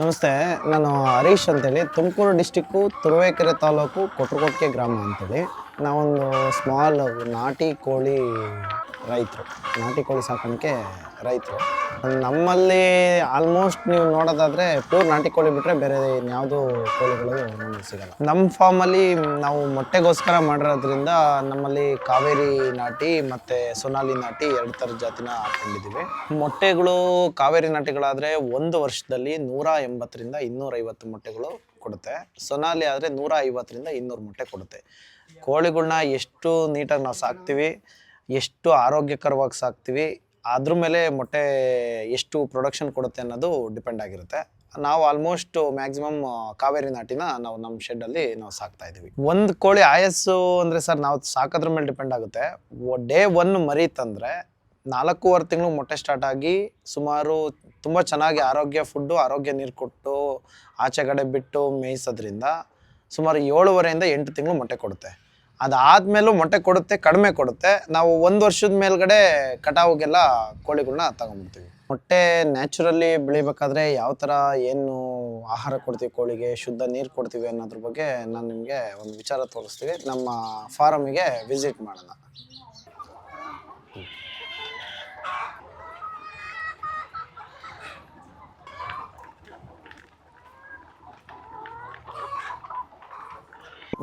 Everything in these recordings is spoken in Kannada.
ನಮಸ್ತೆ, ನಾನು ಹರೀಶ್ ಅಂತೇಳಿ ತುಮಕೂರು ಡಿಸ್ಟಿಕ್ಕು ತುರುವೇಕೆರೆ ತಾಲೂಕು ಕೊಟ್ರಕೊಟ್ಟಿಗೆ ಗ್ರಾಮ ಅಂತೇಳಿ. ನಾವೊಂದು ಸ್ಮಾಲ್ ನಾಟಿ ಕೋಳಿ ರೈತರು, ನಾಟಿ ಕೋಳಿ ಸಾಕಾಣಿಕೆ ರೈತರು. ನಮ್ಮಲ್ಲಿ ಆಲ್ಮೋಸ್ಟ್ ನೀವು ನೋಡೋದಾದರೆ ಪ್ಯೂರ್ ನಾಟಿ ಕೋಳಿ ಬಿಟ್ಟರೆ ಬೇರೆ ಇನ್ಯಾವುದೂ ಕೋಳಿಗಳು ನಮಗೆ ಸಿಗಲ್ಲ. ನಮ್ಮ ಫಾರ್ಮಲ್ಲಿ ನಾವು ಮೊಟ್ಟೆಗೋಸ್ಕರ ಮಾಡಿರೋದ್ರಿಂದ ನಮ್ಮಲ್ಲಿ ಕಾವೇರಿ ನಾಟಿ ಮತ್ತು ಸೊನಾಲಿ ನಾಟಿ 2 ಥರದ ಜಾತಿನ ಹಾಕೊಂಡಿದ್ದೀವಿ. ಮೊಟ್ಟೆಗಳು ಕಾವೇರಿ ನಾಟಿಗಳಾದರೆ ಒಂದು ವರ್ಷದಲ್ಲಿ 180ರಿಂದ 250 ಮೊಟ್ಟೆಗಳು ಕೊಡುತ್ತೆ. ಸೊನಾಲಿ ಆದರೆ 150ರಿಂದ 200 ಮೊಟ್ಟೆ ಕೊಡುತ್ತೆ. ಕೋಳಿಗಳ್ನ ಎಷ್ಟು ನೀಟಾಗಿ ನಾವು ಸಾಕ್ತೀವಿ, ಎಷ್ಟು ಆರೋಗ್ಯಕರವಾಗಿ ಸಾಕ್ತೀವಿ, ಅದ್ರ ಮೇಲೆ ಮೊಟ್ಟೆ ಎಷ್ಟು ಪ್ರೊಡಕ್ಷನ್ ಕೊಡುತ್ತೆ ಅನ್ನೋದು ಡಿಪೆಂಡ್ ಆಗಿರುತ್ತೆ. ನಾವು ಆಲ್ಮೋಸ್ಟ್ ಮ್ಯಾಕ್ಸಿಮಮ್ ಕಾವೇರಿ ನಾಟಿನ ನಾವು ನಮ್ಮ ಶೆಡ್ಡಲ್ಲಿ ನಾವು ಸಾಕ್ತಾ ಇದ್ದೀವಿ. ಒಂದು ಕೋಳಿ ಆಯಸ್ಸು ಅಂದರೆ ಸರ್ ನಾವು ಸಾಕೋದ್ರ ಮೇಲೆ ಡಿಪೆಂಡ್ ಆಗುತ್ತೆ. ಡೇ 1 ಮರಿ ತಂದರೆ 4.5 ತಿಂಗಳು ಮೊಟ್ಟೆ ಸ್ಟಾರ್ಟ್ ಆಗಿ ಸುಮಾರು ತುಂಬ ಚೆನ್ನಾಗಿ ಆರೋಗ್ಯ ಫುಡ್ಡು, ಆರೋಗ್ಯ ನೀರು ಕೊಟ್ಟು ಆಚೆಗಡೆ ಬಿಟ್ಟು ಮೇಯಿಸೋದ್ರಿಂದ ಸುಮಾರು 7.5ರಿಂದ 8 ತಿಂಗಳು ಮೊಟ್ಟೆ ಕೊಡುತ್ತೆ. ಅದಾದಮೇಲೂ ಮೊಟ್ಟೆ ಕೊಡುತ್ತೆ, ಕಡಿಮೆ ಕೊಡುತ್ತೆ. ನಾವು 1 ವರ್ಷದ ಮೇಲ್ಗಡೆ ಕಟಾವಿಗೆಲ್ಲ ಕೋಳಿಗಳನ್ನ ತಗೊಂಡ್ಬಿಡ್ತೀವಿ. ಮೊಟ್ಟೆ ನ್ಯಾಚುರಲಿ ಬೆಳಿಬೇಕಾದ್ರೆ ಯಾವ ಥರ ಏನು ಆಹಾರ ಕೊಡ್ತೀವಿ ಕೋಳಿಗೆ, ಶುದ್ಧ ನೀರು ಕೊಡ್ತೀವಿ ಅನ್ನೋದ್ರ ಬಗ್ಗೆ ನಾನು ನಿಮಗೆ ಒಂದು ವಿಚಾರ ತೋರಿಸ್ತೀವಿ. ನಮ್ಮ ಫಾರಮಿಗೆ ವಿಸಿಟ್ ಮಾಡೋಣ.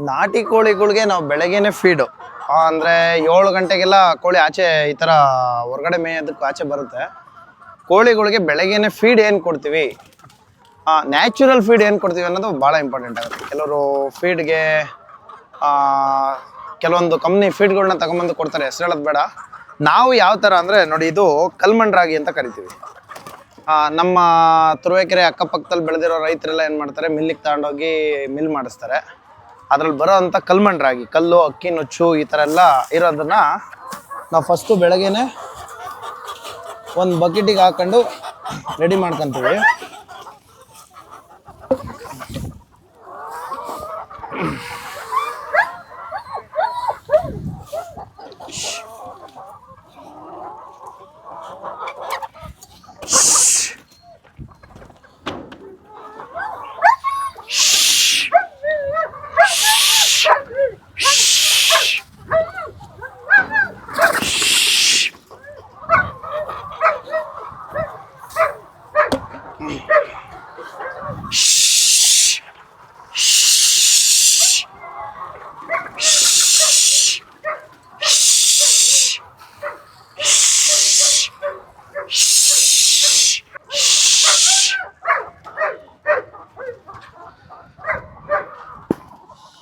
ನಾಟಿ ಕೋಳಿಗಳಿಗೆ ನಾವು ಬೆಳಗ್ಗೆನೆ ಫೀಡು ಅಂದರೆ 7 ಗಂಟೆಗೆಲ್ಲ ಕೋಳಿ ಆಚೆ ಈ ಥರ ಹೊರಗಡೆ ಮೇಯೋದಕ್ಕೆ ಆಚೆ ಬರುತ್ತೆ. ಕೋಳಿಗಳಿಗೆ ಬೆಳಗ್ಗೆನೆ ಫೀಡ್ ಏನು ಕೊಡ್ತೀವಿ, ನ್ಯಾಚುರಲ್ ಫೀಡ್ ಏನು ಕೊಡ್ತೀವಿ ಅನ್ನೋದು ಭಾಳ ಇಂಪಾರ್ಟೆಂಟ್ ಆಗುತ್ತೆ. ಕೆಲವರು ಫೀಡ್ಗೆ ಕೆಲವೊಂದು ಕಂಪ್ನಿ ಫೀಡ್ಗಳನ್ನ ತಗೊಂಬಂದು ಕೊಡ್ತಾರೆ, ಹೆಸರು ಹೇಳೋದು ಬೇಡ. ನಾವು ಯಾವ ಥರ ಅಂದರೆ ನೋಡಿ, ಇದು ಕಲ್ಮಣ್ ರಾಗಿ ಅಂತ ಕರಿತೀವಿ. ನಮ್ಮ ತುರುವೇಕೆರೆ ಅಕ್ಕಪಕ್ಕದಲ್ಲಿ ಬೆಳೆದಿರೋ ರೈತರೆಲ್ಲ ಏನು ಮಾಡ್ತಾರೆ, ಮಿಲ್ಲಿಗೆ ತಗೊಂಡೋಗಿ ಮಿಲ್ ಮಾಡಿಸ್ತಾರೆ. ಅದ್ರಲ್ಲಿ ಬರೋ ಅಂಥ ಕಲ್ಮಣ್ ರಾಗಿ, ಕಲ್ಲು, ಅಕ್ಕಿ ನುಚ್ಚು ಈ ಥರ ಎಲ್ಲ ಇರೋದನ್ನ ನಾವು ಫಸ್ಟು ಬೆಳಗ್ಗೆನೆ ಒಂದು ಬಕೆಟಿಗೆ ಹಾಕೊಂಡು ರೆಡಿ ಮಾಡ್ಕೊತೀವಿ.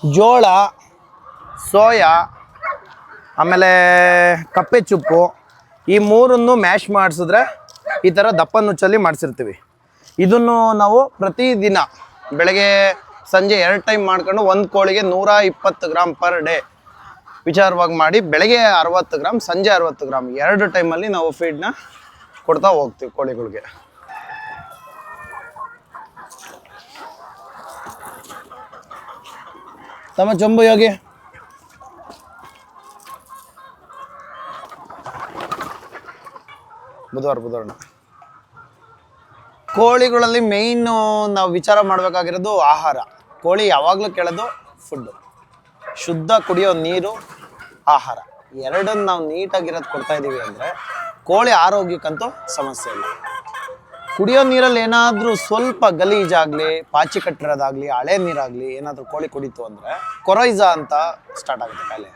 ಜೋಳ, ಸೋಯಾ, ಆಮೇಲೆ ಕಪ್ಪೆ ಚುಪ್ಪು, ಈ ಮೂರನ್ನು ಮ್ಯಾಶ್ ಮಾಡಿಸಿದ್ರೆ ಈ ಥರ ದಪ್ಪ ನುಚ್ಚಲ್ಲಿ ಮಾಡಿಸಿರ್ತೀವಿ. ಇದನ್ನು ನಾವು ಪ್ರತಿದಿನ ಬೆಳಗ್ಗೆ ಸಂಜೆ 2 ಟೈಮ್ ಮಾಡ್ಕೊಂಡು ಒಂದು ಕೋಳಿಗೆ 120 ಗ್ರಾಮ್ ಪರ್ ಡೇ ವಿಚಾರವಾಗಿ ಮಾಡಿ, ಬೆಳಗ್ಗೆ 60 ಗ್ರಾಮ್, ಸಂಜೆ 60 ಗ್ರಾಮ್ 2 ಟೈಮಲ್ಲಿ ನಾವು ಫೀಡ್ನ ಕೊಡ್ತಾ ಹೋಗ್ತೀವಿ ಕೋಳಿಗಳಿಗೆ. ತಮ್ಮ ಚೊಂಬು ಯೋಗಿ. ಬುಧವಾರ ಕೋಳಿಗಳಲ್ಲಿ ಮೇಯ್ನು ನಾವು ವಿಚಾರ ಮಾಡಬೇಕಾಗಿರೋದು ಆಹಾರ. ಕೋಳಿ ಯಾವಾಗಲೂ ಕೇಳೋದು ಫುಡ್ಡು, ಶುದ್ಧ ಕುಡಿಯೋ ನೀರು, ಆಹಾರ. ಎರಡನ್ನು ನಾವು ನೀಟಾಗಿರೋದು ಕೊಡ್ತಾ ಇದ್ದೀವಿ ಅಂದರೆ ಕೋಳಿ ಆರೋಗ್ಯಕ್ಕಂತೂ ಸಮಸ್ಯೆ ಇಲ್ಲ. ಕುಡಿಯೋ ನೀರಲ್ಲಿ ಏನಾದರೂ ಸ್ವಲ್ಪ ಗಲೀಜಾಗಲಿ, ಪಾಚಿ ಕಟ್ಟಿರೋದಾಗಲಿ, ಹಳೆ ನೀರಾಗಲಿ ಏನಾದರೂ ಕೋಳಿ ಕುಡಿತು ಅಂದರೆ ಕೊರೈಸಾ ಅಂತ ಸ್ಟಾರ್ಟ್ ಆಗುತ್ತೆ ಕಾಯಿಲೆ.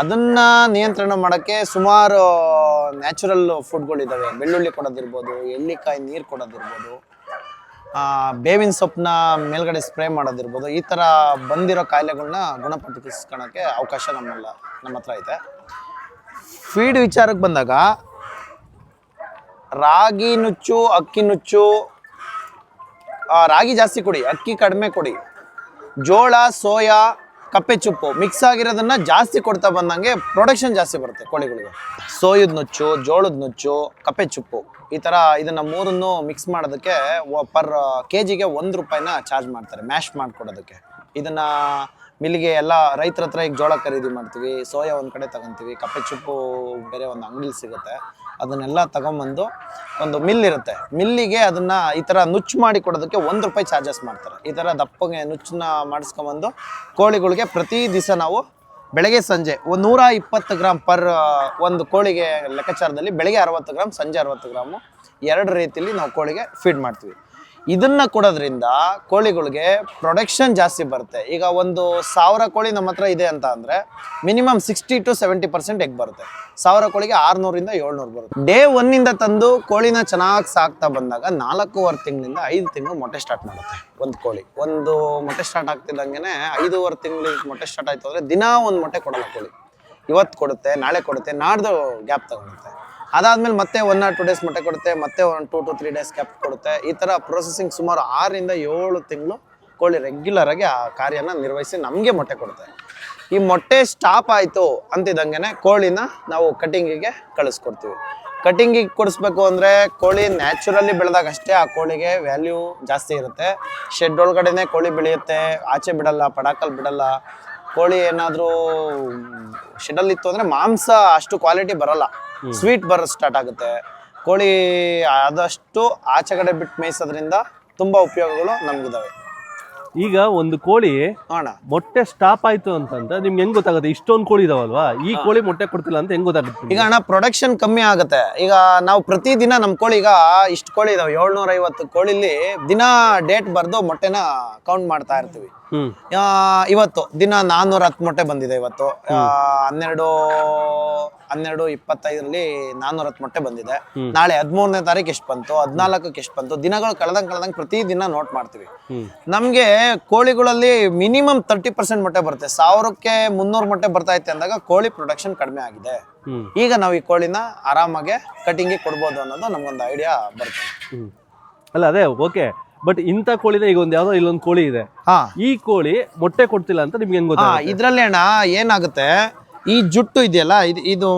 ಅದನ್ನು ನಿಯಂತ್ರಣ ಮಾಡೋಕ್ಕೆ ಸುಮಾರು ನ್ಯಾಚುರಲ್ ಫುಡ್ಗಳಿದ್ದಾವೆ. ಬೆಳ್ಳುಳ್ಳಿ ಕೊಡೋದಿರ್ಬೋದು, ಎಳ್ಳಿಕಾಯಿ ನೀರು ಕೊಡೋದಿರ್ಬೋದು, ಬೇವಿನ ಸೊಪ್ಪನ್ನ ಮೇಲ್ಗಡೆ ಸ್ಪ್ರೇ ಮಾಡೋದಿರ್ಬೋದು. ಈ ಥರ ಬಂದಿರೋ ಕಾಯಿಲೆಗಳನ್ನ ಗುಣಪಡಿಸ್ಕೊಳ್ಳೋಕ್ಕೆ ಅವಕಾಶ ನಮ್ಮ ಹತ್ರ ಐತೆ. ಫೀಡ್ ವಿಚಾರಕ್ಕೆ ಬಂದಾಗ ರಾಗಿ ನುಚ್ಚು, ಅಕ್ಕಿ ನುಚ್ಚು, ರಾಗಿ ಜಾಸ್ತಿ ಕೊಡಿ, ಅಕ್ಕಿ ಕಡಿಮೆ ಕೊಡಿ. ಜೋಳ, ಸೋಯಾ, ಕಪ್ಪೆ ಚುಪ್ಪು ಮಿಕ್ಸ್ ಆಗಿರೋದನ್ನ ಜಾಸ್ತಿ ಕೊಡ್ತಾ ಬಂದಂಗೆ ಪ್ರೊಡಕ್ಷನ್ ಜಾಸ್ತಿ ಬರುತ್ತೆ ಕೋಳಿಗಳಿಗೆ. ಸೋಯದ ನುಚ್ಚು, ಜೋಳದ ನುಚ್ಚು, ಕಪ್ಪೆ ಚುಪ್ಪು, ಈ ಥರ ಇದನ್ನು ಮೂರನ್ನು ಮಿಕ್ಸ್ ಮಾಡೋದಕ್ಕೆ ಪರ್ ಕೆಜಿಗೆ 1 ರೂಪಾಯಿನ ಚಾರ್ಜ್ ಮಾಡ್ತಾರೆ ಮ್ಯಾಶ್ ಮಾಡಿಕೊಡೋದಕ್ಕೆ. ಇದನ್ನು ಮಿಲ್ಲಿಗೆ ಎಲ್ಲ ರೈತರ ಹತ್ರ ಈಗ ಜೋಳ ಖರೀದಿ ಮಾಡ್ತೀವಿ, ಸೋಯಾ ಒಂದು ಕಡೆ ತಗೊಂತೀವಿ, ಕಪ್ಪೆ ಚಿಪ್ಪು ಬೇರೆ ಒಂದು ಅಂಗಡಿಲಿ ಸಿಗುತ್ತೆ, ಅದನ್ನೆಲ್ಲ ತಗೊಂಬಂದು ಒಂದು ಮಿಲ್ ಇರುತ್ತೆ, ಮಿಲ್ಲಿಗೆ ಅದನ್ನ ಈ ಥರ ನುಚ್ಚು ಮಾಡಿ ಕೊಡೋದಕ್ಕೆ ₹1 ಚಾರ್ಜಸ್ ಮಾಡ್ತಾರೆ. ಈ ಥರ ದಪ್ಪಗೆ ನುಚ್ಚನ್ನ ಮಾಡಿಸ್ಕೊಂಬಂದು ಕೋಳಿಗಳಿಗೆ ಪ್ರತಿ ದಿವಸ ನಾವು ಬೆಳಗ್ಗೆ ಸಂಜೆ 120 ಗ್ರಾಮ್ ಪರ್ ಒಂದು ಕೋಳಿಗೆ ಲೆಕ್ಕಾಚಾರದಲ್ಲಿ ಬೆಳಗ್ಗೆ 60 ಗ್ರಾಮ್, ಸಂಜೆ 60 ಗ್ರಾಮು 2 ರೀತಿಯಲ್ಲಿ ನಾವು ಕೋಳಿಗೆ ಫೀಡ್ ಮಾಡ್ತೀವಿ. ಇದನ್ನ ಕೊಡೋದ್ರಿಂದ ಕೋಳಿಗಳಿಗೆ ಪ್ರೊಡಕ್ಷನ್ ಜಾಸ್ತಿ ಬರುತ್ತೆ. ಈಗ ಒಂದು 1000 ಕೋಳಿ ನಮ್ಮ ಹತ್ರ ಇದೆ ಅಂತ ಅಂದರೆ ಮಿನಿಮಮ್ 60 to 70% ಎಗ್ ಬರುತ್ತೆ. 1000 ಕೋಳಿಗೆ 600 ಇಂದ 700 ಬರುತ್ತೆ. ಡೇ 1 ತಂದು ಕೋಳಿನ ಚೆನ್ನಾಗಿ ಸಾಕ್ತಾ ಬಂದಾಗ 4.5 ತಿಂಗಳಿಂದ 5 ತಿಂಗಳು ಮೊಟ್ಟೆ ಸ್ಟಾರ್ಟ್ ಮಾಡುತ್ತೆ. ಒಂದು ಕೋಳಿ ಒಂದು ಮೊಟ್ಟೆ ಸ್ಟಾರ್ಟ್ ಆಗ್ತಿದ್ದಂಗೆ 5.5 ತಿಂಗಳಿಗೆ ಮೊಟ್ಟೆ ಸ್ಟಾರ್ಟ್ ಆಯ್ತು ಅಂದರೆ ದಿನಾ ಒಂದು ಮೊಟ್ಟೆ ಕೊಡಲ್ಲ ಕೋಳಿ. ಇವತ್ತು ಕೊಡುತ್ತೆ, ನಾಳೆ ಕೊಡುತ್ತೆ, ನಾಡ್ದು ಗ್ಯಾಪ್ ತಗೊಳುತ್ತೆ. ಅದಾದ್ಮೇಲೆ ಮತ್ತೆ 1 or 2 days ಮೊಟ್ಟೆ ಕೊಡುತ್ತೆ, ಮತ್ತೆ 1 2 to 3 days ಗ್ಯಾಪ್ ಕೊಡುತ್ತೆ. ಈ ಥರ ಪ್ರೊಸೆಸಿಂಗ್ ಸುಮಾರು 6 ಇಂದ 7 ತಿಂಗಳು ಕೋಳಿ ರೆಗ್ಯುಲರ್ ಆಗಿ ಆ ಕಾರ್ಯನ ನಿರ್ವಹಿಸಿ ನಮಗೆ ಮೊಟ್ಟೆ ಕೊಡುತ್ತೆ. ಈ ಮೊಟ್ಟೆ ಸ್ಟಾಪ್ ಆಯಿತು ಅಂತಿದ್ದಂಗೆ ಕೋಳಿನ ನಾವು ಕಟಿಂಗಿಗೆ ಕಳಿಸ್ಕೊಡ್ತೀವಿ. ಕಟಿಂಗಿಗೆ ಕೊಡಿಸ್ಬೇಕು ಅಂದರೆ ಕೋಳಿ ನ್ಯಾಚುರಲಿ ಬೆಳೆದಾಗ ಅಷ್ಟೇ ಆ ಕೋಳಿಗೆ ವ್ಯಾಲ್ಯೂ ಜಾಸ್ತಿ ಇರುತ್ತೆ. ಶೆಡ್ ಒಳಗಡೆನೆ ಕೋಳಿ ಬೆಳೆಯುತ್ತೆ, ಆಚೆ ಬಿಡಲ್ಲ, ಪಡಾಕಲ್ಲಿ ಬಿಡಲ್ಲ. ಕೋಳಿ ಏನಾದರೂ ಶೆಡ್ಡಲ್ಲಿತ್ತು ಅಂದರೆ ಮಾಂಸ ಅಷ್ಟು ಕ್ವಾಲಿಟಿ ಬರಲ್ಲ, ಸ್ವೀಟ್ ಬರೋ ಸ್ಟಾರ್ಟ್ ಆಗುತ್ತೆ. ಕೋಳಿ ಆದಷ್ಟು ಆಚೆ ಕಡೆ ಬಿಟ್ಟು ಮೇಯಿಸೋದ್ರಿಂದ ತುಂಬಾ ಉಪಯೋಗಗಳು ನಮ್ಗಿದಾವೆ. ಈಗ ಒಂದು ಕೋಳಿ ಮೊಟ್ಟೆ ಸ್ಟಾಪ್ ಆಯ್ತು ಅಂತಂದ್ರೆ ನಿಮ್ಗೆ ಹೆಂಗ್ ಗೊತ್ತಾಗುತ್ತೆ? ಇಷ್ಟೊಂದು ಕೋಳಿ ಇದಾವಲ್ವಾ, ಈ ಕೋಳಿ ಮೊಟ್ಟೆ ಕೊಡ್ತಿಲ್ಲ ಅಂತ ಹೆಂಗ್ ಗೊತ್ತಾಗುತ್ತೆ? ಈಗ ಪ್ರೊಡಕ್ಷನ್ ಕಮ್ಮಿ ಆಗುತ್ತೆ. ಈಗ ನಾವು ಪ್ರತಿದಿನ ನಮ್ಮ ಕೋಳಿ ಈಗ ಇಷ್ಟು ಕೋಳಿ ಇದಾವೆ, 750 ಕೋಳಿಲಿ ದಿನ ಡೇಟ್ ಬರ್ದು ಮೊಟ್ಟೆನ ಕೌಂಟ್ ಮಾಡ್ತಾ ಇರ್ತೀವಿ. ಇವತ್ತು ದಿನ 410 ಮೊಟ್ಟೆ ಬಂದಿದೆ. ಇವತ್ತು 12/25 410 ಮೊಟ್ಟೆ ಬಂದಿದೆ. ನಾಳೆ 13ನೇ ತಾರೀಕು ಎಷ್ಟು ಬಂತು, 14ಕ್ಕೆ ಎಷ್ಟು ಬಂತು, ದಿನಗಳು ಕಳೆದಂಗೆ ಪ್ರತಿ ದಿನ ನೋಟ್ ಮಾಡ್ತೀವಿ. ನಮ್ಗೆ ಕೋಳಿಗಳಲ್ಲಿ ಮಿನಿಮಮ್ 30% ಮೊಟ್ಟೆ ಬರುತ್ತೆ. 1000ಕ್ಕೆ 300 ಮೊಟ್ಟೆ ಬರ್ತಾ ಇತ್ತೆ ಅಂದಾಗ ಕೋಳಿ ಪ್ರೊಡಕ್ಷನ್ ಕಡಿಮೆ ಆಗಿದೆ. ಈಗ ನಾವು ಈ ಕೋಳಿನ ಆರಾಮಾಗೆ ಕಟಿಂಗ್ಗೆ ಕೊಡ್ಬೋದು ಅನ್ನೋದು ನಮ್ಗೊಂದು ಐಡಿಯಾ ಬರುತ್ತೆ. ಅಲ್ಲ ಅದೇ ಓಕೆ, ಬಟ್ ಇಂಥ ಕೋಳಿನ ಈಗ ಒಂದ್ ಯಾವ್ದೋ ಇಲ್ಲೊಂದು ಕೋಳಿ ಇದೆ, ಈ ಕೋಳಿ ಮೊಟ್ಟೆ ಕೊಡ್ತಿಲ್ಲ ಅಂತ ನಿಮ್ಗೆ ಹೆಂಗ್ ಗೊತ್ತಾ? ಇದ್ರಲ್ಲಿ ಅಣ್ಣ ಏನಾಗುತ್ತೆ, ಈ ಜುಟ್ಟು ಇದೆಯಲ್ಲ, ಇದು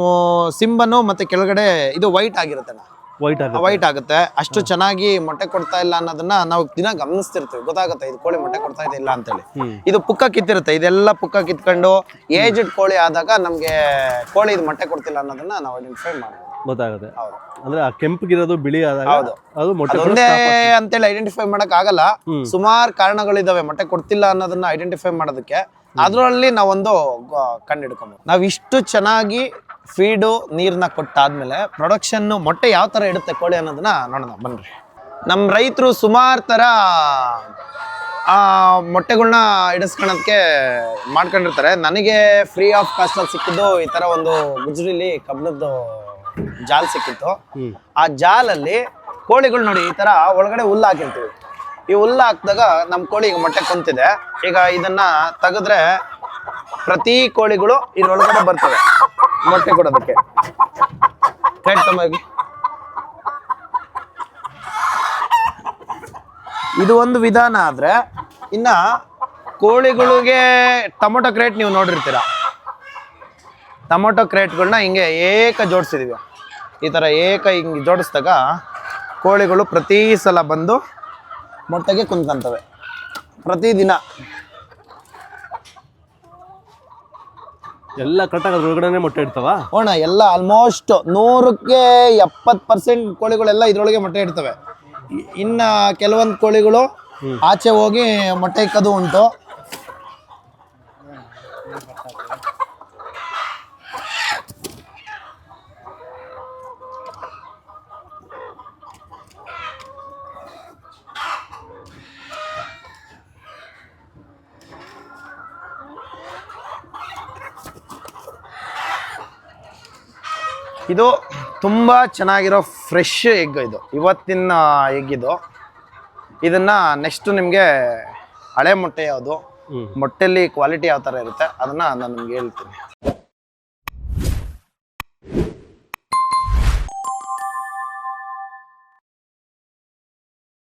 ಸಿಂಬನು ಮತ್ತೆ ಕೆಳಗಡೆ ಇದು ವೈಟ್ ಆಗಿರುತ್ತೆ ಅಣ್ಣ, ವೈಟ್ ಆಗುತ್ತೆ. ಅಷ್ಟು ಚೆನ್ನಾಗಿ ಮೊಟ್ಟೆ ಕೊಡ್ತಾ ಇಲ್ಲ ಅನ್ನೋದನ್ನ ನಾವು ದಿನ ಗಮನಿಸ್ತಿರ್ತೀವಿ, ಗೊತ್ತಾಗುತ್ತೆ ಇದು ಕೋಳಿ ಮೊಟ್ಟೆ ಕೊಡ್ತಾ ಇದೆ ಇಲ್ಲ ಅಂತೇಳಿ. ಇದು ಪುಕ್ಕ ಕಿತ್ತಿರುತ್ತೆ, ಇದೆಲ್ಲ ಪುಕ್ಕ ಕಿತ್ಕೊಂಡು ಏಜ್ಡ್ ಕೋಳಿ ಆದಾಗ ನಮ್ಗೆ ಕೋಳಿ ಇದು ಮೊಟ್ಟೆ ಕೊಡ್ತಿಲ್ಲ ಅನ್ನೋದನ್ನ ನಾವು ಐಡೆಂಟಿಫೈ ಮಾಡ್ಬೋದು, ಗೊತ್ತಾಗುತ್ತೆ. ಅಂದ್ರೆ ಆ ಕೆಂಪಗಿರೋದು ಬಿಳಿ ಆದಾಗ ಅದು ಮೊಟ್ಟೆ ಒಂದೇ ಅಂತೇಳಿ ಐಡೆಂಟಿಫೈ ಮಾಡಕ್ ಆಗಲ್ಲ. ಸುಮಾರು ಕಾರಣಗಳಿದಾವೆ ಮೊಟ್ಟೆ ಕೊಡ್ತಿಲ್ಲ ಅನ್ನೋದನ್ನ ಐಡೆಂಟಿಫೈ ಮಾಡೋದಕ್ಕೆ. ಅದರಲ್ಲಿ ನಾವೊಂದು ಕಂಡಿಡ್ಕೊಬೋದು. ನಾವ್ ಇಷ್ಟು ಚೆನ್ನಾಗಿ ಫೀಡು ನೀರ್ನ ಕೊಟ್ಟಾದ್ಮೇಲೆ ಪ್ರೊಡಕ್ಷನ್ ಮೊಟ್ಟೆ ಯಾವ ತರ ಇಡುತ್ತೆ ಕೋಳಿ ಅನ್ನೋದನ್ನ ನೋಡೋಣ ಬನ್ರಿ. ನಮ್ಮ ರೈತರು ಸುಮಾರು ತರ ಮೊಟ್ಟೆಗಳನ್ನ ಇಡಿಸ್ಕೊಳೋದಕ್ಕೆ ಮಾಡ್ಕೊಂಡಿರ್ತಾರೆ. ನನಗೆ ಫ್ರೀ ಆಫ್ ಕಾಸ್ಟ್ ಅಲ್ಲಿ ಸಿಕ್ಕಿದ್ದು ಈ ತರ ಒಂದು ಗುಜರಿಲಿ ಕಬ್ಬಣದ್ದು ಜಾಲ್ ಸಿಕ್ಕಿತ್ತು. ಆ ಜಾಲಲ್ಲಿ ಕೋಳಿಗಳು ನೋಡಿ ಈ ತರ ಒಳಗಡೆ ಹುಲ್ಲು ಹಾಕಿರ್ತೀವಿ. ಈ ಹುಲ್ಲು ಹಾಕಿದಾಗ ನಮ್ಮ ಕೋಳಿ ಈಗ ಮೊಟ್ಟೆ ಕುಂತಿದೆ. ಈಗ ಇದನ್ನ ತೆಗೆದ್ರೆ ಪ್ರತಿ ಕೋಳಿಗಳು ಇದ್ರೊಳಗಡೆ ಬರ್ತವೆ ಮೊಟ್ಟೆ ಕೊಡೋದಕ್ಕೆ. ಇದು ಒಂದು ವಿಧಾನ ಆದ್ರೆ, ಇನ್ನ ಕೋಳಿಗಳಿಗೆ ಟೊಮೊಟೊ ಕ್ರೇಟ್ ನೀವು ನೋಡಿರ್ತೀರ. ಟೊಮೊಟೊ ಕ್ರೇಟ್ಗಳನ್ನ ಹಿಂಗೆ ಏಕ ಜೋಡಿಸಿದೀವಿ. ಈ ತರ ಏಕ ಹಿಂಗೆ ಜೋಡಿಸಿದಾಗ ಕೋಳಿಗಳು ಪ್ರತಿ ಸಲ ಬಂದು ಮೊಟ್ಟೆಗೆ ಕುಂತ್ಕೊಂತವೆ ಪ್ರತಿದಿನ. ಎಲ್ಲ ಕರೆಕ್ಟಾಗಿ ಅದ್ರೊಳಗಡೆ ಮೊಟ್ಟೆ ಇಡ್ತಾವ ಓಣ. ಎಲ್ಲ ಆಲ್ಮೋಸ್ಟ್ 100ಕ್ಕೆ 70% ಕೋಳಿಗಳೆಲ್ಲ ಇದ್ರೊಳಗೆ ಮೊಟ್ಟೆ ಇಡ್ತವೆ. ಇನ್ನ ಕೆಲವೊಂದು ಕೋಳಿಗಳು ಆಚೆ ಹೋಗಿ ಮೊಟ್ಟೆ ಇಕ್ಕದು ಉಂಟು. ಇದು ತುಂಬ ಚೆನ್ನಾಗಿರೋ ಫ್ರೆಶ್ ಎಗ್. ಇದು ಇವತ್ತಿನ ಎಗ್. ಇದನ್ನ ನೆಕ್ಸ್ಟ್ ನಿಮಗೆ ಹಳೆ ಮೊಟ್ಟೆ ಯಾವುದು, ಮೊಟ್ಟೆಯಲ್ಲಿ ಕ್ವಾಲಿಟಿ ಯಾವ ಥರ ಇರುತ್ತೆ ಅದನ್ನ ನಾನು ನಿಮ್ಗೆ ಹೇಳ್ತೀನಿ.